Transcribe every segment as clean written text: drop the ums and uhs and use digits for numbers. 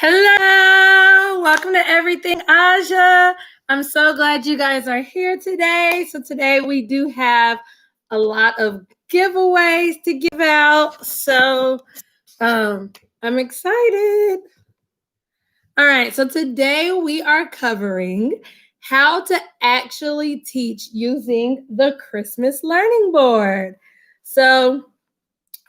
Hello, welcome to Everything Aja. I'm so glad you guys are here today. So today we do have a lot of giveaways to give out. So I'm excited. All right, so today we are covering how to actually teach using the Christmas Learning Board. So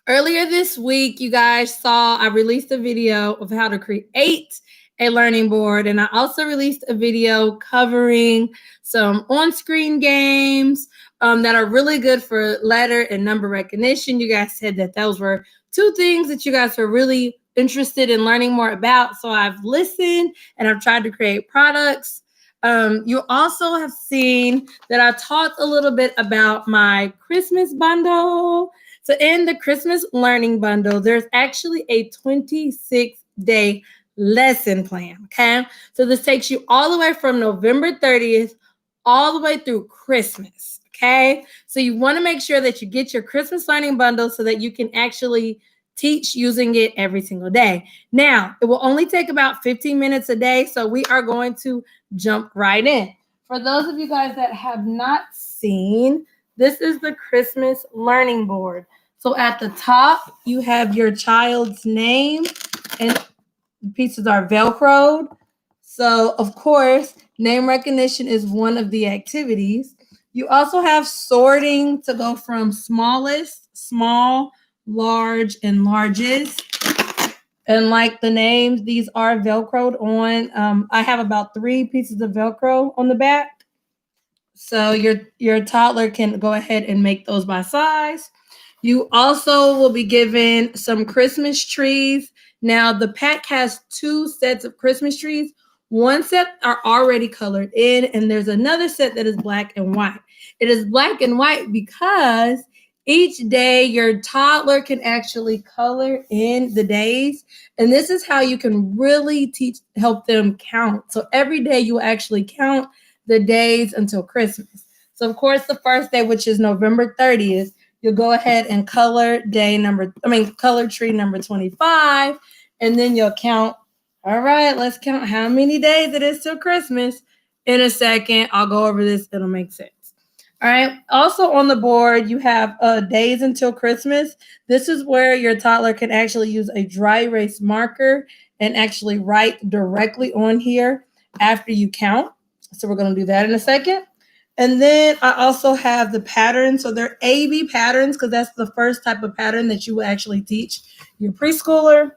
earlier this week, you guys saw I released a video of how to create a learning board, and I also released a video covering some on-screen games that are really good for letter and number recognition. You guys said that those were two things that you guys were really interested in learning more about, so I've listened and I've tried to create products. You also have seen that I talked a little bit about my Christmas bundle. So in the Christmas Learning Bundle, there's actually a 26-day lesson plan, okay? So this takes you all the way from November 30th all the way through Christmas, okay? So you want to make sure that you get your Christmas Learning Bundle so that you can actually teach using it every single day. Now, it will only take about 15 minutes a day, so we are going to jump right in. For those of you guys that have not seen, this is the Christmas Learning Board. So at the top, you have your child's name, and the pieces are Velcroed. So, of course, name recognition is one of the activities. You also have sorting to go from smallest, small, large, and largest. And like the names, these are Velcroed on. I have about 3 pieces of Velcro on the back. So your toddler can go ahead and make those by size. You also will be given some Christmas trees. Now, the pack has 2 sets of Christmas trees. One set are already colored in, and there's another set that is black and white. It is black and white because each day your toddler can actually color in the days, and this is how you can really help them count. So every day you will actually count the days until Christmas. So of course, the first day, which is November 30th, you'll go ahead and color tree number 25, and then you'll count. All right, let's count how many days it is till Christmas. In a second, I'll go over this. It'll make sense. All right. Also on the board, you have days until Christmas. This is where your toddler can actually use a dry erase marker and actually write directly on here after you count. So we're going to do that in a second. And then I also have the patterns. So they're A-B patterns because that's the first type of pattern that you will actually teach your preschooler.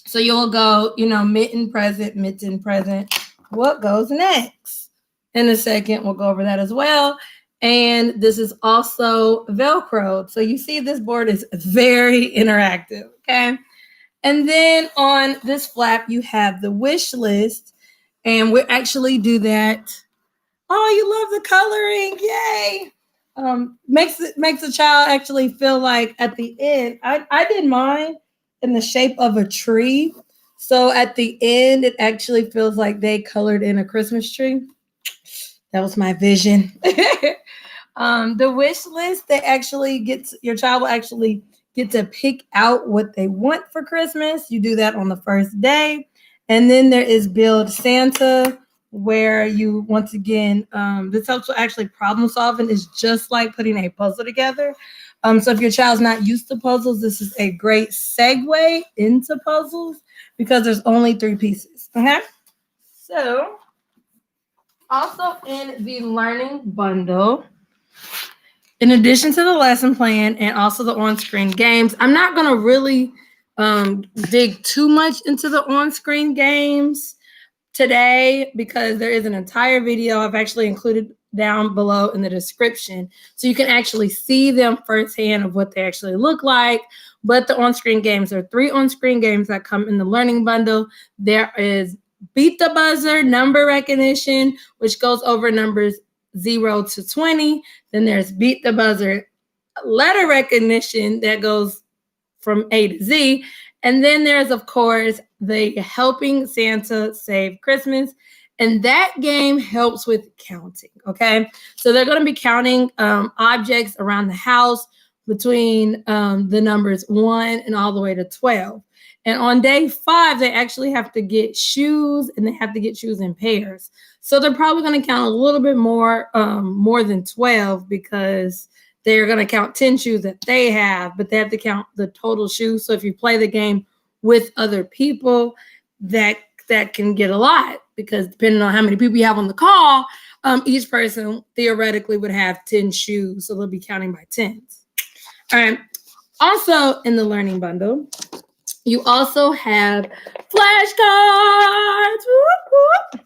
So you'll go, mitten, present. What goes next? In a second, we'll go over that as well. And this is also Velcro. So you see this board is very interactive, okay? And then on this flap, you have the wish list. And we actually do that. Oh, you love the coloring. Yay. Makes a child actually feel like at the end. I did mine in the shape of a tree. So at the end, it actually feels like they colored in a Christmas tree. That was my vision. The wish list, your child will actually get to pick out what they want for Christmas. You do that on the first day. And then there is Build Santa, where you, once again, this helps with actually problem solving. Is just like putting a puzzle together. So if your child's not used to puzzles, this is a great segue into puzzles because there's only 3 pieces. Okay. So also in the learning bundle, in addition to the lesson plan and also the on-screen games, I'm not going to really dig too much into the on-screen games today because there is an entire video I've actually included down below in the description. So you can actually see them firsthand of what they actually look like. But the on-screen games, there are 3 on-screen games that come in the learning bundle. There is Beat the Buzzer, number recognition, which goes over numbers 0 to 20. Then there's Beat the Buzzer, letter recognition that goes from A to Z. And then there's, of course, the Helping Santa Save Christmas. And that game helps with counting, okay? So they're going to be counting objects around the house, between the numbers 1 and all the way to 12. And on day 5, they actually have to get shoes, and they have to get shoes in pairs. So they're probably going to count a little bit more than 12, because they're going to count 10 shoes that they have, but they have to count the total shoes. So if you play the game with other people, that can get a lot, because depending on how many people you have on the call, each person theoretically would have 10 shoes. So they'll be counting by 10s. All right. Also in the learning bundle, you also have flashcards. Whoop, whoop.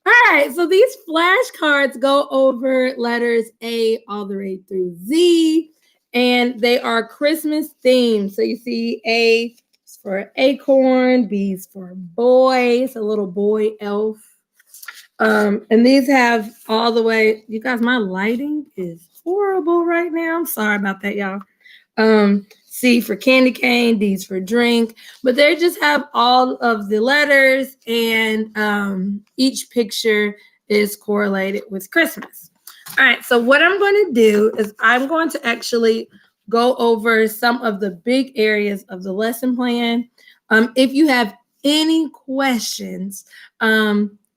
All right, so these flashcards go over letters A all the way through Z, and they are Christmas themed. So you see A is for acorn, B is for boy, it's a little boy elf. And these have all the way, you guys, my lighting is horrible right now. I'm sorry about that, y'all. C for candy cane, D's for drink, but they just have all of the letters, and each picture is correlated with Christmas. All right, so what I'm going to do is I'm going to actually go over some of the big areas of the lesson plan. If you have any questions,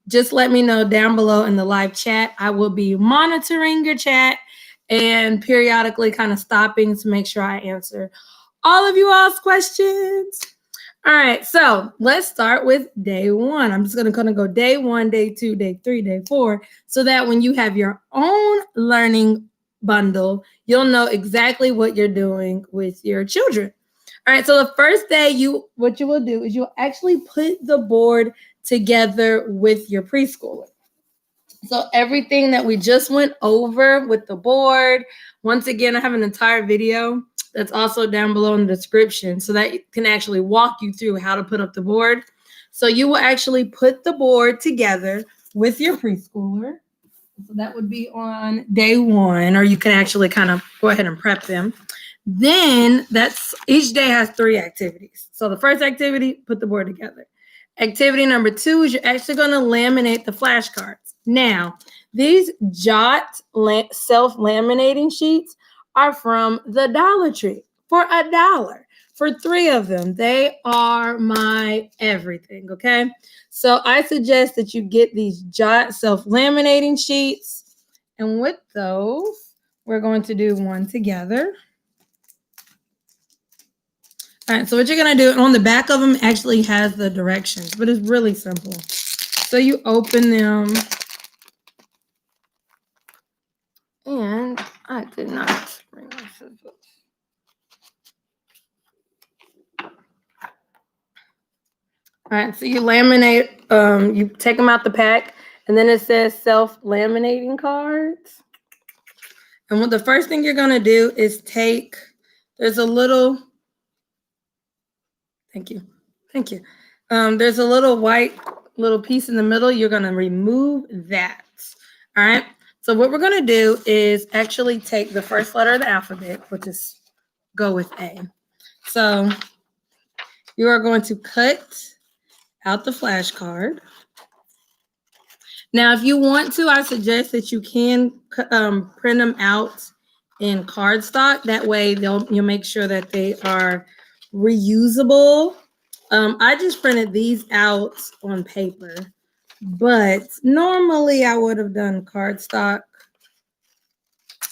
just let me know down below in the live chat. I will be monitoring your chat and periodically kind of stopping to make sure I answer all of you all's questions. All right, so let's start with day 1. I'm just going to go day 1, day 2, day 3, day 4, so that when you have your own learning bundle, you'll know exactly what you're doing with your children. All right, so the first day, what you will do is you'll actually put the board together with your preschooler. So everything that we just went over with the board, once again, I have an entire video that's also down below in the description, so that can actually walk you through how to put up the board. So you will actually put the board together with your preschooler. So that would be on day 1, or you can actually kind of go ahead and prep them. Then each day has 3 activities. So the first activity, put the board together. Activity number 2 is you're actually going to laminate the flashcards. Now, these Jot self-laminating sheets are from the Dollar Tree for $1 for 3 of them. They are my everything, okay? So I suggest that you get these Jot self-laminating sheets, and with those, we're going to do one together. All right, so what you're going to do, on the back of them actually has the directions, but it's really simple. So you open them, and I did not bring my scissors. All right, so you laminate, you take them out the pack, and then it says self-laminating cards. And what the first thing you're going to do is there's a little, thank you. There's a little white piece in the middle. You're going to remove that. All right. So what we're going to do is actually take the first letter of the alphabet, which is go with A. So you are going to cut out the flashcard. Now, if you want to, I suggest that you can print them out in cardstock. That way you'll make sure that they are reusable. I just printed these out on paper, but normally I would have done cardstock.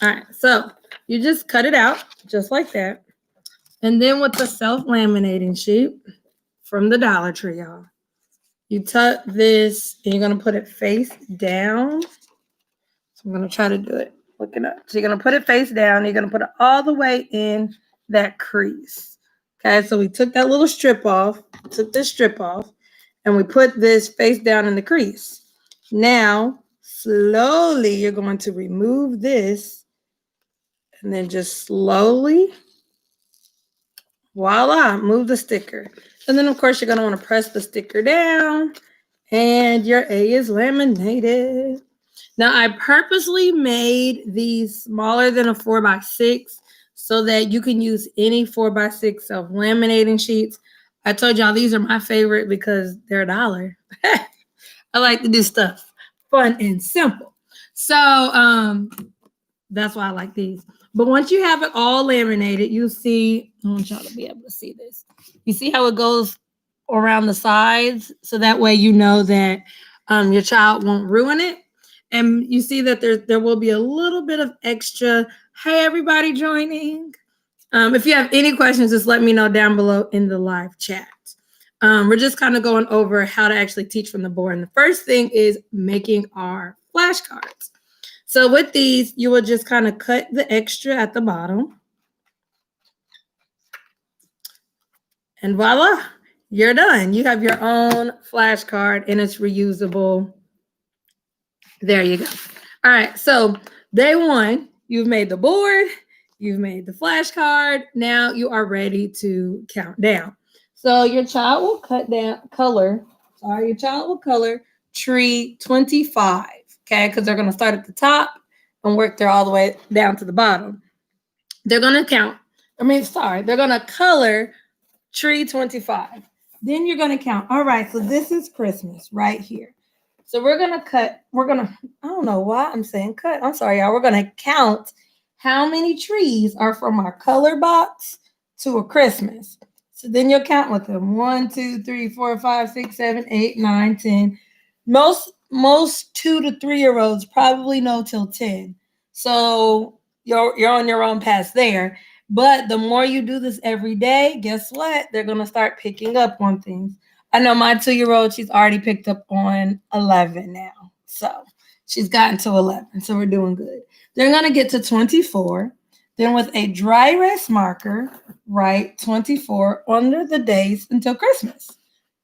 All right, so you just cut it out just like that. And then with the self-laminating sheet from the Dollar Tree, y'all, you tuck this and you're going to put it face down. So I'm going to try to do it. Look it up. So you're going to put it face down. You're going to put it all the way in that crease. Okay, so we took that little strip off, and we put this face down in the crease. Now, slowly, you're going to remove this, and then just slowly, voila, move the sticker. And then, of course, you're going to want to press the sticker down, and your A is laminated. Now, I purposely made these smaller than a 4x6 so that you can use any 4x6 self-laminating sheets. I told y'all these are my favorite because they're $1. I like to do stuff fun and simple. So that's why I like these. But once you have it all laminated, you'll see, I want y'all to be able to see this. You see how it goes around the sides? So that way you know that your child won't ruin it. And you see that there will be a little bit of extra, hey, everybody joining. If you have any questions, just let me know down below in the live chat. We're just kind of going over how to actually teach from the board. And the first thing is making our flashcards. So with these, you will just kind of cut the extra at the bottom. And voila, you're done. You have your own flashcard and it's reusable. There you go. All right, so day one, you've made the board, you've made the flashcard. Now you are ready to count down. So your child will color tree 25, okay? Because they're going to start at the top and work there all the way down to the bottom. They're going to they're going to color tree 25. Then you're going to count. All right, so this is Christmas right here. So we're going to I don't know why I'm saying cut. I'm sorry, y'all. We're going to count how many trees are from our color box to a Christmas. So then you'll count with them. 1, 2, 3, 4, 5, 6, 7, 8, 9, 10. Most 2 to 3-year-olds probably know till 10. So you're on your own path there. But the more you do this every day, guess what? They're going to start picking up on things. I know my 2-year-old, she's already picked up on 11 now. So she's gotten to 11. So we're doing good. They're going to get to 24. Then with a dry erase marker, write 24 under the days until Christmas.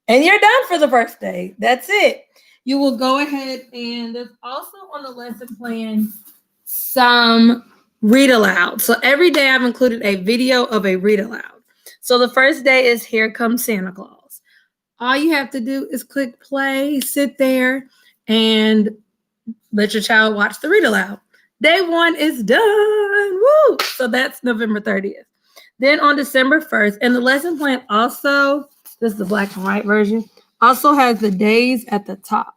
And you're done for the first day. That's it. You will go ahead and there's also on the lesson plan some read aloud. So every day I've included a video of a read aloud. So the first day is Here Comes Santa Claus. All you have to do is click play, sit there, and let your child watch the read aloud. Day one is done. Woo! So that's November 30th. Then on December 1st, and the lesson plan also, this is the black and white version, also has the days at the top.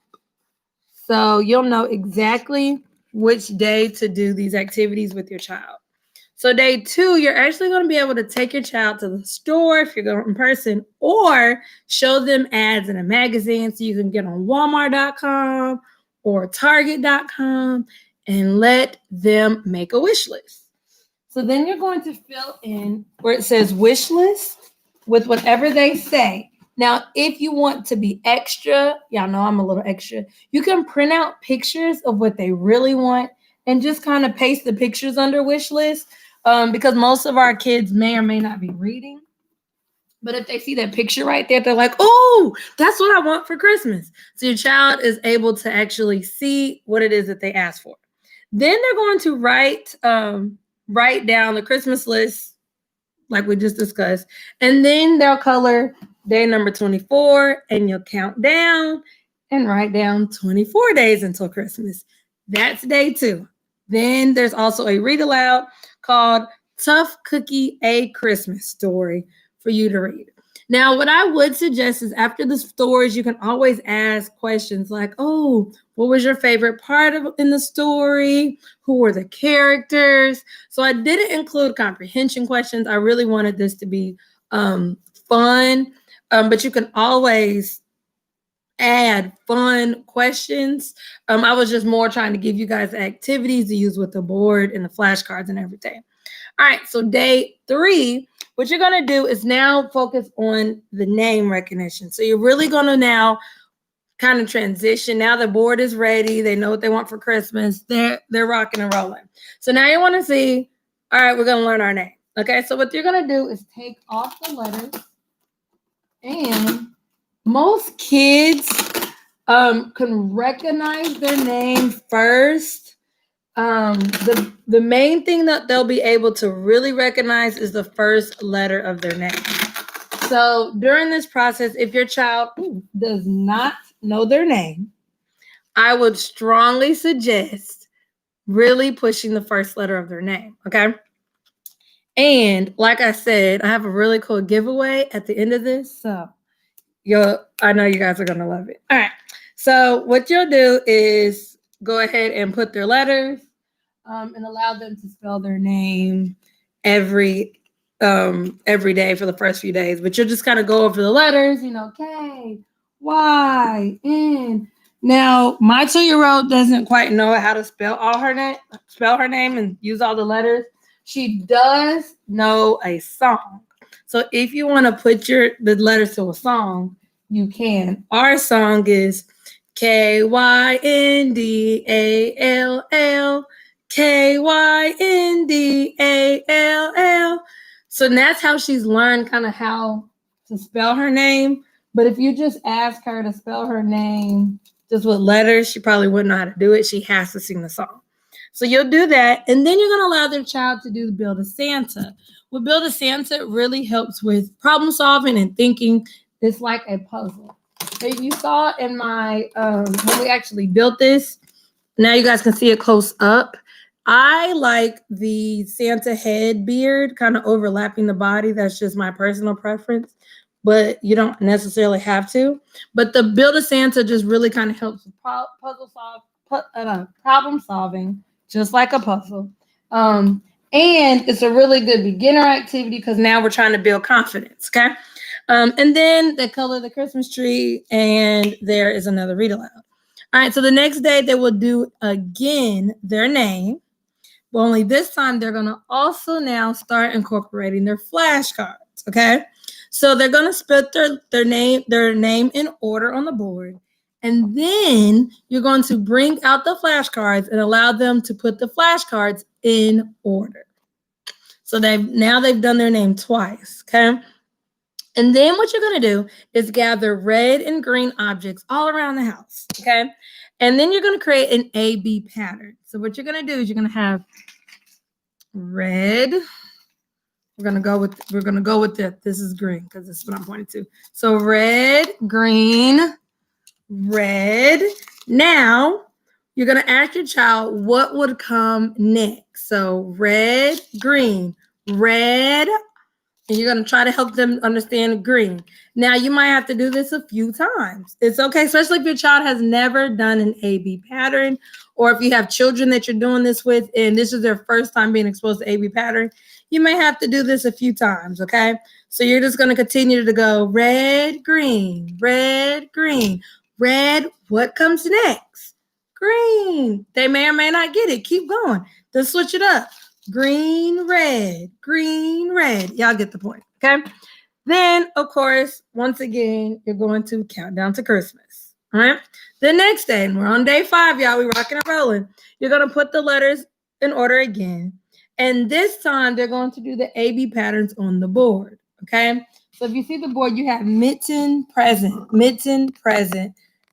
So you'll know exactly which day to do these activities with your child. So day 2, you're actually going to be able to take your child to the store if you're going in person, or show them ads in a magazine so you can get on Walmart.com or Target.com and let them make a wish list. So then you're going to fill in where it says wish list with whatever they say. Now, if you want to be extra, y'all know I'm a little extra, you can print out pictures of what they really want and just kind of paste the pictures under wish list because most of our kids may or may not be reading. But if they see that picture right there, they're like, oh, that's what I want for Christmas. So your child is able to actually see what it is that they asked for. Then they're going to write down the Christmas list like we just discussed. And then they'll color day number 24 and you'll count down and write down 24 days until Christmas. That's day 2. Then there's also a read aloud called Tough Cookie, A Christmas Story for you to read. Now, what I would suggest is after the stories, you can always ask questions like, oh, what was your favorite part in the story? Who were the characters? So I didn't include comprehension questions. I really wanted this to be fun, but you can always add fun questions. I was just more trying to give you guys activities to use with the board and the flashcards and everything. All right, so day 3, what you're going to do is now focus on the name recognition. So you're really going to now kind of transition. Now the board is ready. They know what they want for Christmas. They're rocking and rolling. So now you want to see, all right, we're going to learn our name. Okay, so what you're going to do is take off the letters. And most kids can recognize their name first. The main thing that they'll be able to really recognize is the first letter of their name. So during this process, if your child does not know their name, I would strongly suggest really pushing the first letter of their name, okay? And like I said, I have a really cool giveaway at the end of this, so I know you guys are going to love it. All right, so what you'll do is go ahead and put their letters. and allow them to spell their name every day for the first few days. But you'll just kind of go over the letters, K, Y, N. Now, my 2-year-old doesn't quite know how to spell her name and use all the letters. She does know a song. So if you want to put the letters to a song, you can. Our song is KYNDALL, KYNDALL. So that's how she's learned kind of how to spell her name. But if you just ask her to spell her name just with letters, she probably wouldn't know how to do it. She has to sing the song. So you'll do that, and then you're going to allow their child to do the Build a Santa. With Build a Santa, really helps with problem solving and thinking. It's like a puzzle. So you saw in my, when we actually built this, now you guys can see it close up. I like the Santa head beard kind of overlapping the body. That's just my personal preference, but you don't necessarily have to. But the Build a Santa just really kind of helps with problem solving, just like a puzzle. And it's a really good beginner activity because now we're trying to build confidence, okay? And then they color the Christmas tree, and there is another read aloud. All right, so the next day they will do again their name, but only this time they're going to also now start incorporating their flashcards, okay? So they're going to split their name in order on the board, and then you're going to bring out the flashcards and allow them to put the flashcards in order. So they've done their name twice, okay? And then what you're going to do is gather red and green objects all around the house, okay? And then you're going to create an A-B pattern. So what you're going to do is you're going to have red. We're going to go with this is green because this is what I'm pointing to. So red, green, red. Now you're going to ask your child what would come next. So red, green, red. And you're going to try to help them understand green. Now, you might have to do this a few times. It's okay, especially if your child has never done an A-B pattern, or if you have children that you're doing this with and this is their first time being exposed to A-B pattern, you may have to do this a few times, okay? So you're just going to continue to go red, green, red, green, red. What comes next? Green. They may or may not get it. Keep going. Just switch it up. Green, red, green, red. Y'all get the point, okay? Then, of course, once again, you're going to count down to Christmas, all right? The next day, and we're on day 5, y'all. We're rocking and rolling. You're going to put the letters in order again. And this time, they're going to do the A-B patterns on the board, okay? So if you see the board, you have mitten, present,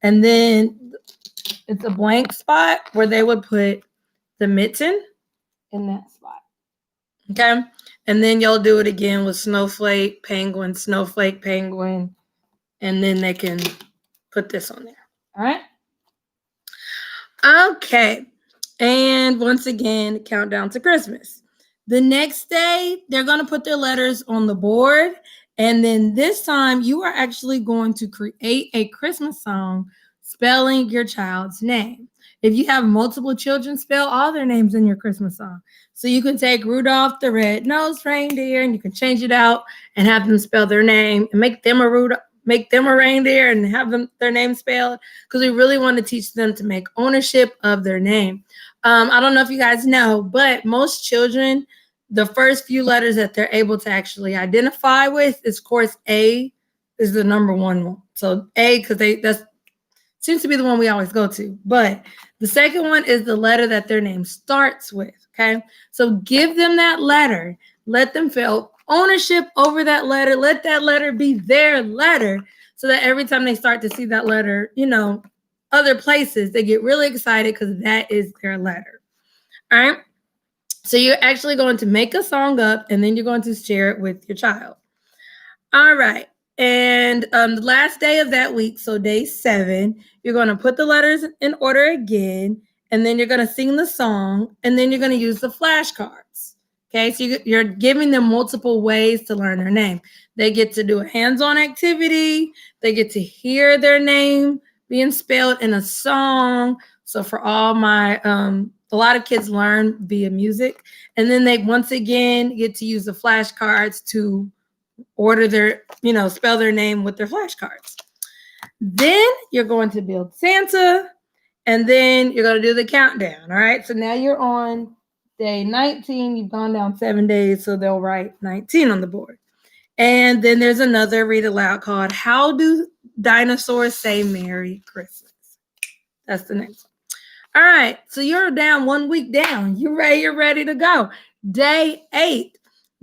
and then it's a blank spot where they would put the mitten in that spot. Okay, and then you'll do it again with snowflake, penguin, and then they can put this on there. All right. Okay, and once again, countdown to Christmas. The next day, they're going to put their letters on the board, and then this time, you are actually going to create a Christmas song spelling your child's name. If you have multiple children, spell all their names in your Christmas song. So you can take Rudolph the Red-Nosed Reindeer, and you can change it out and have them spell their name and make them a reindeer and have their name spelled, because we really want to teach them to make ownership of their name. I don't know if you guys know, but most children, the first few letters that they're able to actually identify with is, of course, A is the number one. So A, because that's seems to be the one we always go to. But the second one is the letter that their name starts with, okay? So give them that letter. Let them feel ownership over that letter. Let that letter be their letter so that every time they start to see that letter, other places, they get really excited because that is their letter. All right? So you're actually going to make a song up, and then you're going to share it with your child. All right. And the last day of that week, so day 7, you're going to put the letters in order again, and then you're going to sing the song, and then you're going to use the flashcards. Okay, so you're giving them multiple ways to learn their name. They get to do a hands-on activity. They get to hear their name being spelled in a song. So for all my a lot of kids learn via music, and then they once again get to use the flashcards to order their, spell their name with their flashcards. Then you're going to build Santa, and then you're going to do the countdown. All right. So now you're on day 19. You've gone down 7 days, so they'll write 19 on the board. And then there's another read aloud called How Do Dinosaurs Say Merry Christmas? That's the next one. All right. So you're down 1 week down. You're ready to go. Day 8.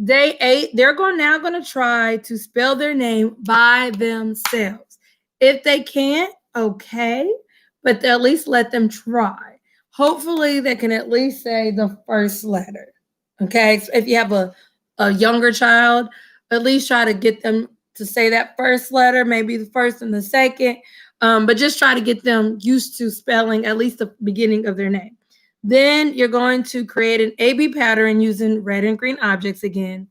Day 8, they're now going to try to spell their name by themselves. If they can't, okay, but at least let them try. Hopefully they can at least say the first letter. Okay. So if you have a younger child, at least try to get them to say that first letter, maybe the first and the second, but just try to get them used to spelling at least the beginning of their name. Then you're going to create an A-B pattern using red and green objects again.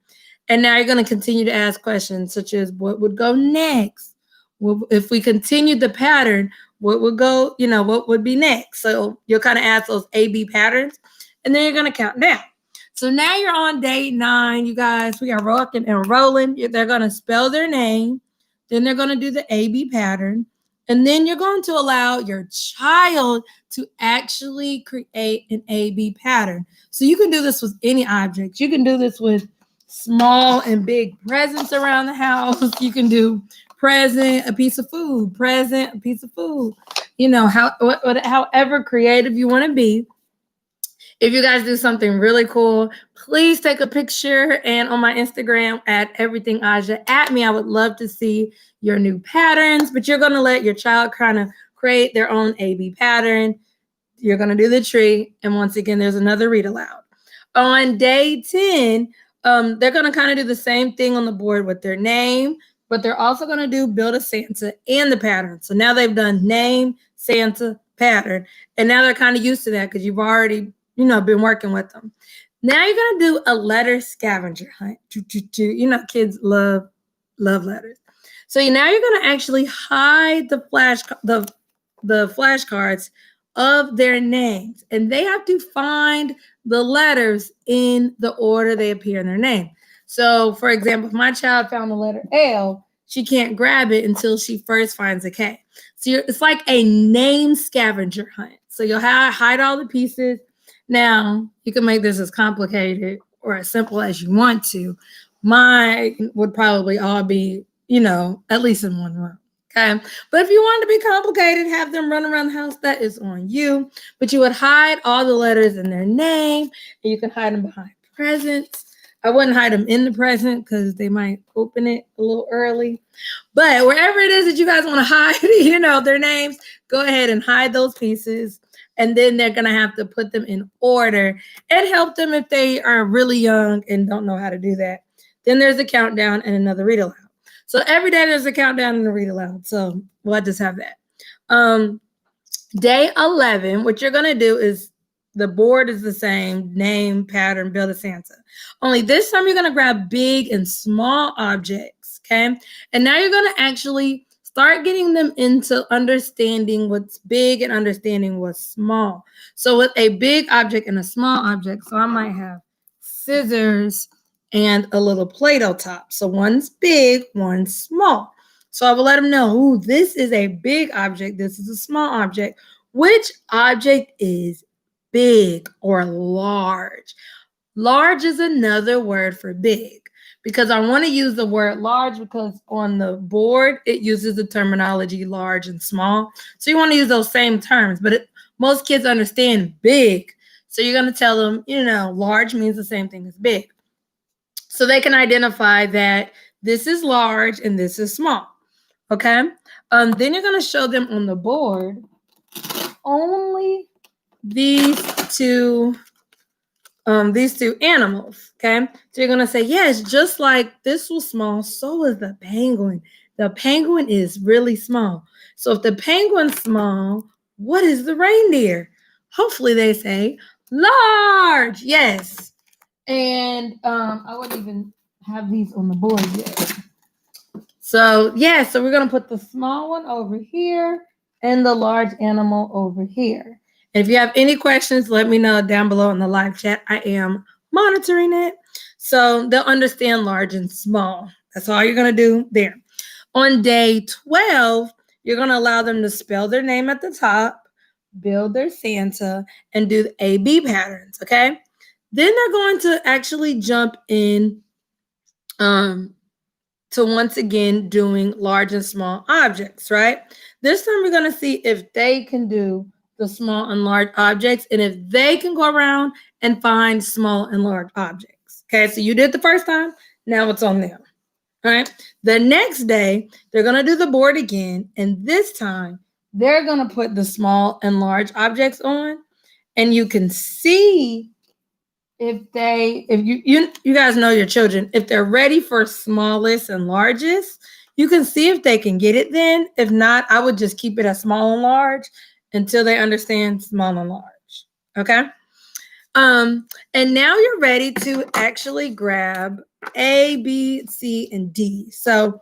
And now you're going to continue to ask questions such as what would go next? If we continued the pattern, what would go, what would be next? So you'll kind of ask those A-B patterns, and then you're going to count down. So now you're on day 9, you guys. We are rocking and rolling. They're going to spell their name. Then they're going to do the A-B pattern. And then you're going to allow your child to actually create an A-B pattern. So you can do this with any object. You can do this with small and big presents around the house. You can do present, a piece of food, present, a piece of food. However creative you want to be. If you guys do something really cool, please take a picture, and on my Instagram at everythingaja, at me. I would love to see your new patterns, but you're going to let your child kind of create their own A-B pattern. You're going to do the tree. And once again, there's another read aloud. On day 10, they're going to kind of do the same thing on the board with their name, but they're also going to do build a Santa and the pattern. So now they've done name, Santa, pattern. And now they're kind of used to that because you've already been working with them. Now you're going to do a letter scavenger hunt. Kids love letters. So now you're going to actually hide the flashcards of their names, and they have to find the letters in the order they appear in their name. So, for example, if my child found the letter L, she can't grab it until she first finds a K. So it's like a name scavenger hunt. So you'll hide all the pieces. Now, you can make this as complicated or as simple as you want to. Mine would probably all be, at least in one room. Okay. But if you want to be complicated, have them run around the house, that is on you. But you would hide all the letters in their name, and you can hide them behind presents. I wouldn't hide them in the present because they might open it a little early. But wherever it is that you guys want to hide, their names, go ahead and hide those pieces. And then they're going to have to put them in order and help them if they are really young and don't know how to do that. Then there's a countdown and another read aloud. So every day there's a countdown and a read aloud. So we'll just have that. Day 11, what you're going to do is the board is the same, name, pattern, build a Santa. Only this time you're going to grab big and small objects, okay? And now you're going to actually start getting them into understanding what's big and understanding what's small. So with a big object and a small object, so I might have scissors and a little Play-Doh top. So one's big, one's small. So I will let them know, ooh, this is a big object, this is a small object. Which object is big or large? Large is another word for big. Because I want to use the word large because on the board, it uses the terminology large and small. So you want to use those same terms, but most kids understand big. So you're going to tell them, large means the same thing as big. So they can identify that this is large and this is small. Okay. Then you're going to show them on the board only these two animals, okay? So you're going to say, yes, just like this was small, so is the penguin. The penguin is really small. So if the penguin's small, what is the reindeer? Hopefully they say large, yes. And I wouldn't even have these on the board yet. So, so we're going to put the small one over here and the large animal over here. And if you have any questions, let me know down below in the live chat. I am monitoring it. So they'll understand large and small. That's all you're going to do there. On day 12, you're going to allow them to spell their name at the top, build their Santa, and do the A-B patterns, okay? Then they're going to actually jump in to once again doing large and small objects, right? This time we're going to see if they can do the small and large objects and if they can go around and find small and large objects. Okay, so you did the first time, now it's on them. All right, the next day they're going to do the board again, and this time they're going to put the small and large objects on, and you can see if you guys know your children, if they're ready for smallest and largest, you can see if they can get it then. If not, I would just keep it as small and large until they understand small and large. Okay. And now you're ready to actually grab A, B, C, and D. So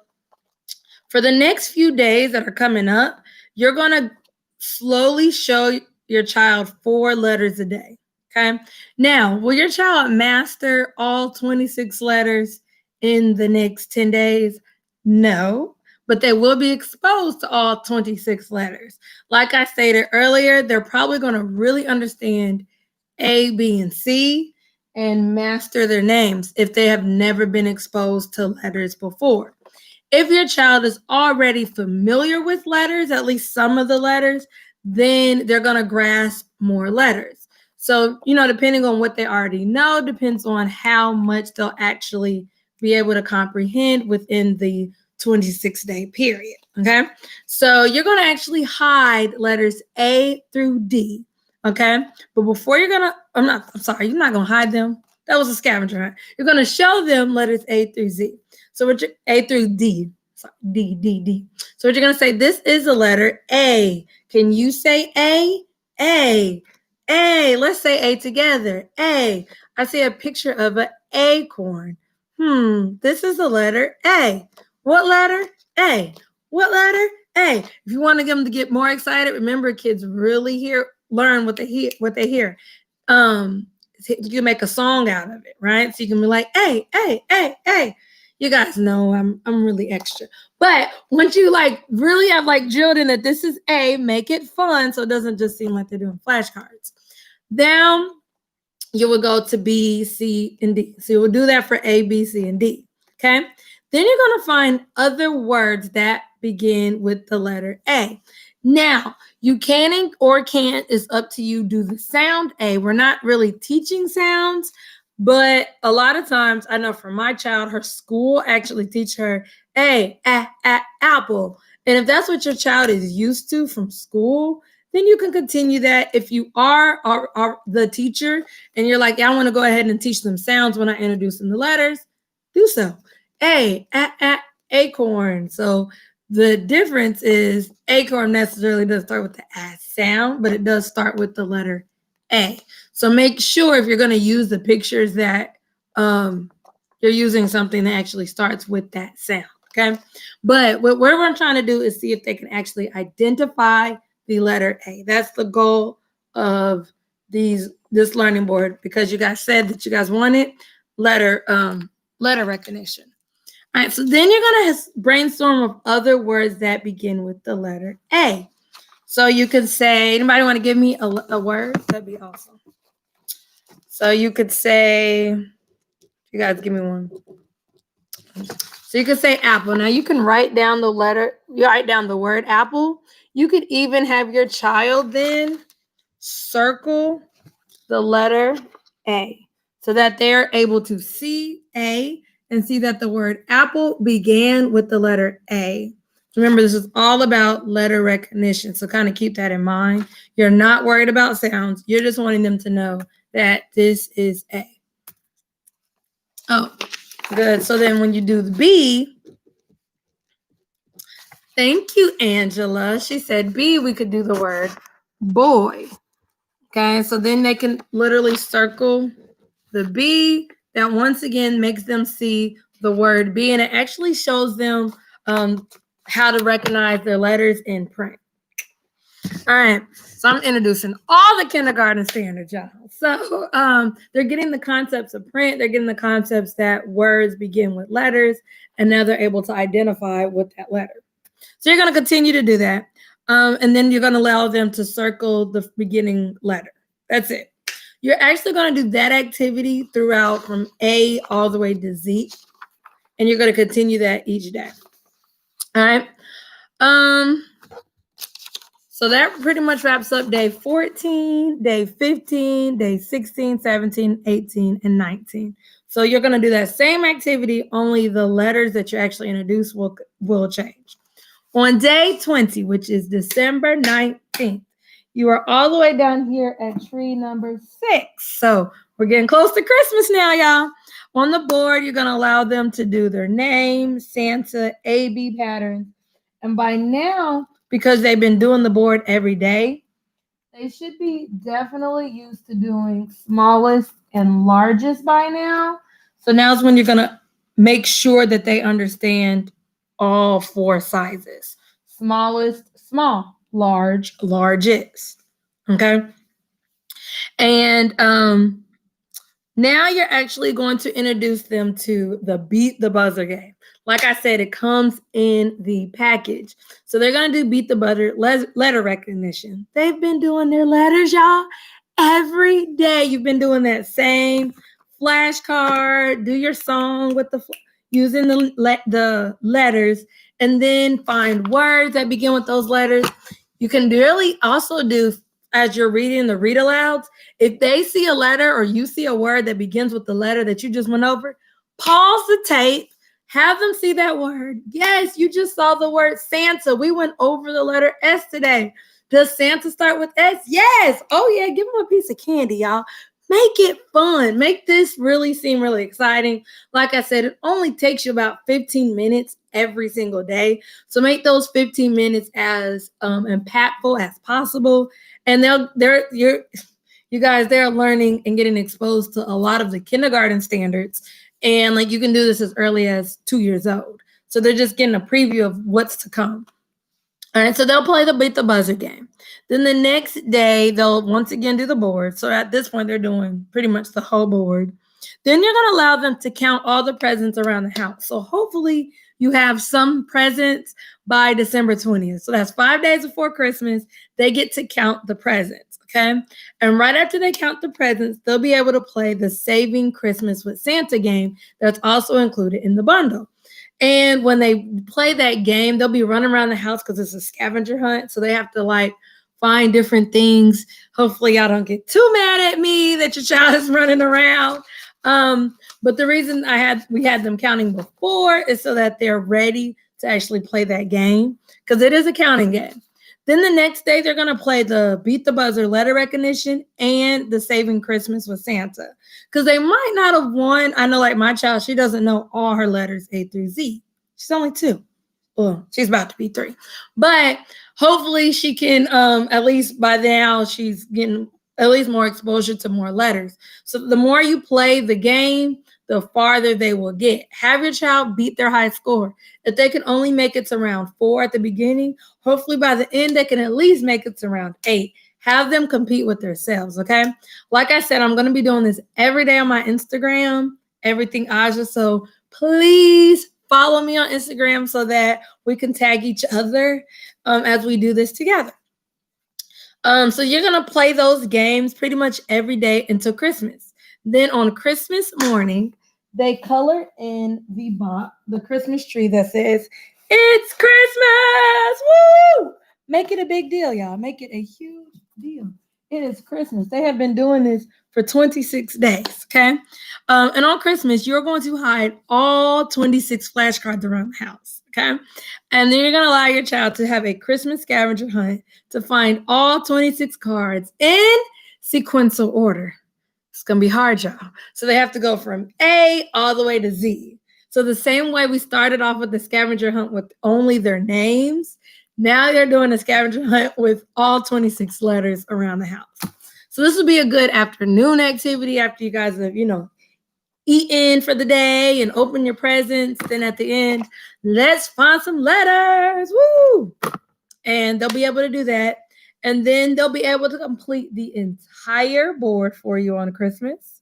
for the next few days that are coming up, you're going to slowly show your child 4 letters a day. Okay. Now, will your child master all 26 letters in the next 10 days? No, but they will be exposed to all 26 letters. Like I stated earlier, they're probably going to really understand A, B, and C and master their names if they have never been exposed to letters before. If your child is already familiar with letters, at least some of the letters, then they're going to grasp more letters. So, depending on what they already know, depends on how much they'll actually be able to comprehend within the 26-day period. Okay. So you're going to actually hide letters A through D. Okay. But before you're going to, you're not going to hide them. That was a scavenger hunt. You're going to show them letters A through Z. So A through D. Sorry, D. So what you're going to say, this is a letter A. Can you say A? A. A. Let's say A together. A. I see a picture of an acorn. This is the letter A. What letter? A. What letter? A. If you want to get them to get more excited, remember kids really learn what they hear. You can make a song out of it, right? So you can be like, A. You guys know I'm really extra. But once you really have drilled in that this is A, make it fun so it doesn't just seem like they're doing flashcards. Down, you will go to B, C, and D. So you will do that for A, B, C, and D. Okay? Then you're going to find other words that begin with the letter A. Now, you can or can't, it's up to you, do the sound A. We're not really teaching sounds, but a lot of times, I know for my child, her school actually teach her A, apple. And if that's what your child is used to from school, then you can continue that. If you are the teacher and you're like, yeah, I want to go ahead and teach them sounds when I introduce them to letters, do so. A, acorn. So the difference is acorn necessarily doesn't start with the A sound, but it does start with the letter A. So make sure if you're going to use the pictures that you're using something that actually starts with that sound. Okay. But what we're trying to do is see if they can actually identify the letter A. That's the goal of this learning board, because you guys said that you guys wanted letter recognition. All right, so then you're going to brainstorm of other words that begin with the letter A. So you could say, anybody want to give me a word? That'd be awesome. So you could say, you guys give me one. So you could say apple. Now you can write down the word apple. You could even have your child then circle the letter A so that they're able to see A and see that the word apple began with the letter A. Remember, this is all about letter recognition, so kind of keep that in mind. You're not worried about sounds. You're just wanting them to know that this is A. Oh, good. So then when you do the B, thank you, Angela. She said B, we could do the word boy. Okay, so then they can literally circle the B. That once again makes them see the word B, and it actually shows them how to recognize their letters in print. All right. So I'm introducing all the kindergarten standards, y'all. So they're getting the concepts of print. They're getting the concepts that words begin with letters, and now they're able to identify with that letter. So you're going to continue to do that. And then you're going to allow them to circle the beginning letter. That's it. You're actually going to do that activity throughout from A all the way to Z. And you're going to continue that each day. All right. So that pretty much wraps up day 14, day 15, day 16, 17, 18, and 19. So you're going to do that same activity, only the letters that you actually introduce will change. On day 20, which is December 19th, you are all the way down here at tree number 6. So we're getting close to Christmas now, y'all. On the board, you're going to allow them to do their name, Santa, A-B patterns. And by now, because they've been doing the board every day, they should be definitely used to doing smallest and largest by now. So now's when you're going to make sure that they understand all 4 sizes. Smallest, small, large, largest. Okay? And now you're actually going to introduce them to the Beat the Buzzer game. Like I said, it comes in the package. So they're going to do Beat the Buzzer letter recognition. They've been doing their letters, y'all. Every day you've been doing that same flashcard, do your song with using the letters, and then find words that begin with those letters. You can really also do, as you're reading the read alouds, if they see a letter or you see a word that begins with the letter that you just went over, pause the tape, have them see that word. Yes, you just saw the word Santa. We went over the letter S today. Does Santa start with S? Yes. Oh, yeah. Give them a piece of candy, y'all. Make it fun. Make this really seem really exciting. Like I said, it only takes you about 15 minutes every single day. So make those 15 minutes as impactful as possible. And you guys, they're learning and getting exposed to a lot of the kindergarten standards. And like you can do this as early as 2 years old. So they're just getting a preview of what's to come. All right, so they'll play the Beat the Buzzer game. Then the next day, they'll once again do the board. So at this point, they're doing pretty much the whole board. Then you're going to allow them to count all the presents around the house. So hopefully you have some presents by December 20th. So that's 5 days before Christmas. They get to count the presents, okay? And right after they count the presents, they'll be able to play the Saving Christmas with Santa game that's also included in the bundle. And when they play that game, they'll be running around the house because it's a scavenger hunt. So they have to find different things. Hopefully y'all don't get too mad at me that your child is running around. But the reason we had them counting before is so that they're ready to actually play that game because it is a counting game. Then the next day, they're going to play the Beat the Buzzer letter recognition and the Saving Christmas with Santa. Because they might not have won. I know like my child, she doesn't know all her letters A through Z. She's only 2. Well, she's about to be 3. But hopefully she can, at least by now, she's getting at least more exposure to more letters. So the more you play the game, the farther they will get. Have your child beat their high score. If they can only make it to round 4 at the beginning, hopefully by the end, they can at least make it to round 8. Have them compete with themselves, okay? Like I said, I'm going to be doing this every day on my Instagram, Everything Aja. So please follow me on Instagram so that we can tag each other as we do this together. So you're going to play those games pretty much every day until Christmas. Then on Christmas morning, they color in the Christmas tree that says, "It's Christmas!" Woo! Make it a big deal, y'all. Make it a huge deal. It is Christmas. They have been doing this for 26 days, okay? And on Christmas, you're going to hide all 26 flashcards around the house, okay? And then you're going to allow your child to have a Christmas scavenger hunt to find all 26 cards in sequential order. It's going to be hard, y'all. So they have to go from A all the way to Z. So the same way we started off with the scavenger hunt with only their names, now they're doing a scavenger hunt with all 26 letters around the house. So this will be a good afternoon activity after you guys have, eaten for the day and open your presents. Then at the end, let's find some letters. Woo! And they'll be able to do that. And then they'll be able to complete the entire board for you on Christmas.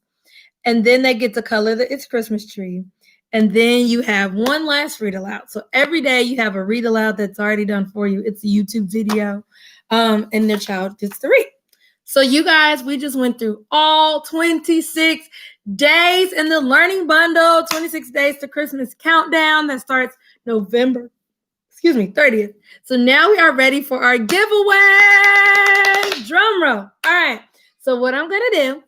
And then they get to color its Christmas tree. And then you have one last read aloud. So every day you have a read aloud that's already done for you. It's a YouTube video, and their child gets to read. So you guys, we just went through all 26 days in the learning bundle, 26 days to Christmas countdown that starts November 30th. So now we are ready for our giveaway. Drum roll. All right. So what I'm going to do,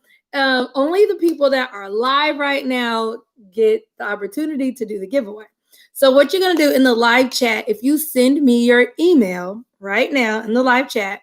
only the people that are live right now get the opportunity to do the giveaway. So what you're going to do in the live chat, if you send me your email right now in the live chat,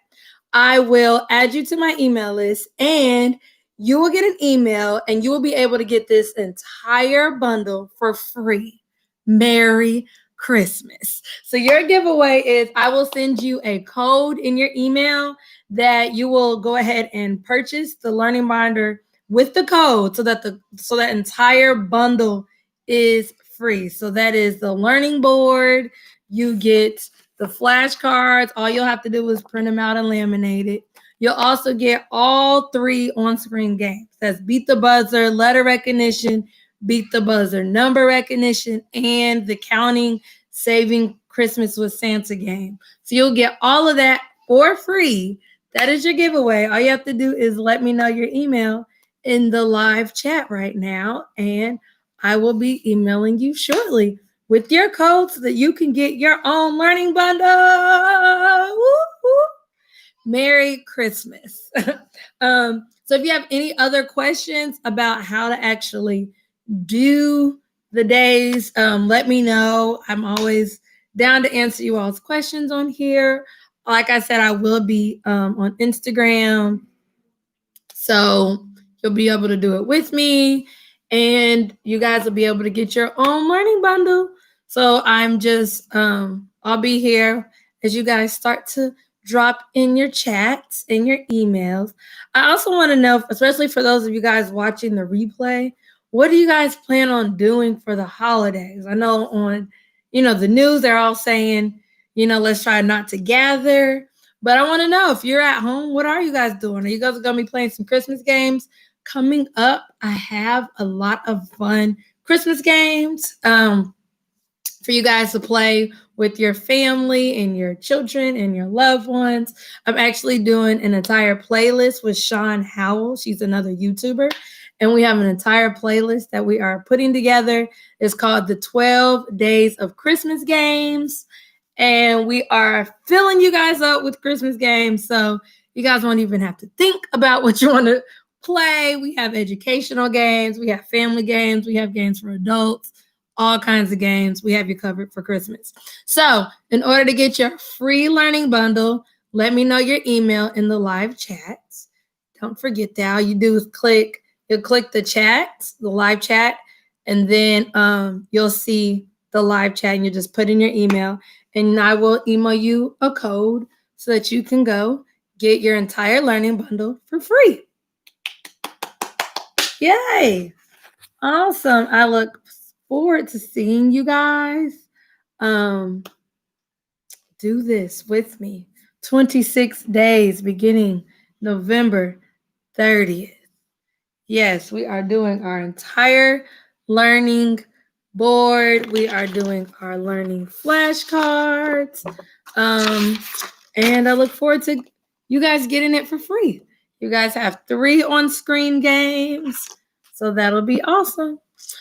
I will add you to my email list and you will get an email and you will be able to get this entire bundle for free. Merry Christmas. So your giveaway is I will send you a code in your email that you will go ahead and purchase the learning binder with the code so that entire bundle is free. So that is the learning board. You get the flashcards. All you'll have to do is print them out and laminate it. You'll also get all 3 on-screen games. That's Beat the Buzzer, Letter Recognition, Beat the Buzzer, Number Recognition, and the Counting Saving Christmas with Santa game. So you'll get all of that for free. That is your giveaway. All you have to do is let me know your email in the live chat right now, and I will be emailing you shortly with your code so that you can get your own learning bundle. Woo-hoo. Merry Christmas. So if you have any other questions about how to actually do the days, let me know. I'm always down to answer you all's questions on here. Like I said, I will be on Instagram. So you'll be able to do it with me. And you guys will be able to get your own learning bundle. So I'm just, I'll be here as you guys start to drop in your chats and your emails. I also want to know, especially for those of you guys watching the replay, what do you guys plan on doing for the holidays? I know on, the news, they're all saying, let's try not to gather. But I want to know, if you're at home, what are you guys doing? Are you guys going to be playing some Christmas games? Coming up, I have a lot of fun Christmas games for you guys to play with your family and your children and your loved ones. I'm actually doing an entire playlist with Sean Howell. She's another YouTuber. And we have an entire playlist that we are putting together. It's called the 12 Days of Christmas Games. And we are filling you guys up with Christmas games. So you guys won't even have to think about what you want to play. We have educational games. We have family games. We have games for adults. All kinds of games. We have you covered for Christmas. So in order to get your free learning bundle, let me know your email in the live chat. Don't forget that. All you do is you'll click the chat, the live chat, and then you'll see the live chat and you just put in your email and I will email you a code so that you can go get your entire learning bundle for free. Yay. Awesome. I look forward to seeing you guys do this with me. 26 days beginning November 30th. Yes, we are doing our entire learning board. We are doing our learning flashcards. And I look forward to you guys getting it for free. You guys have 3 on-screen games. So that'll be awesome.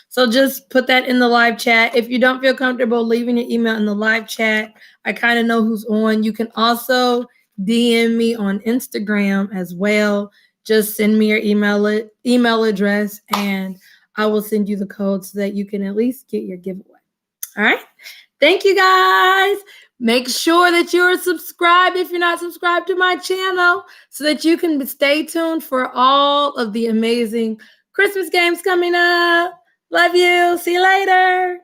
So just put that in the live chat. If you don't feel comfortable leaving your email in the live chat, I kind of know who's on. You can also DM me on Instagram as well. Just send me your email address and I will send you the code so that you can at least get your giveaway. All right. Thank you guys. Make sure that you're subscribed if you're not subscribed to my channel so that you can stay tuned for all of the amazing Christmas games coming up. Love you. See you later.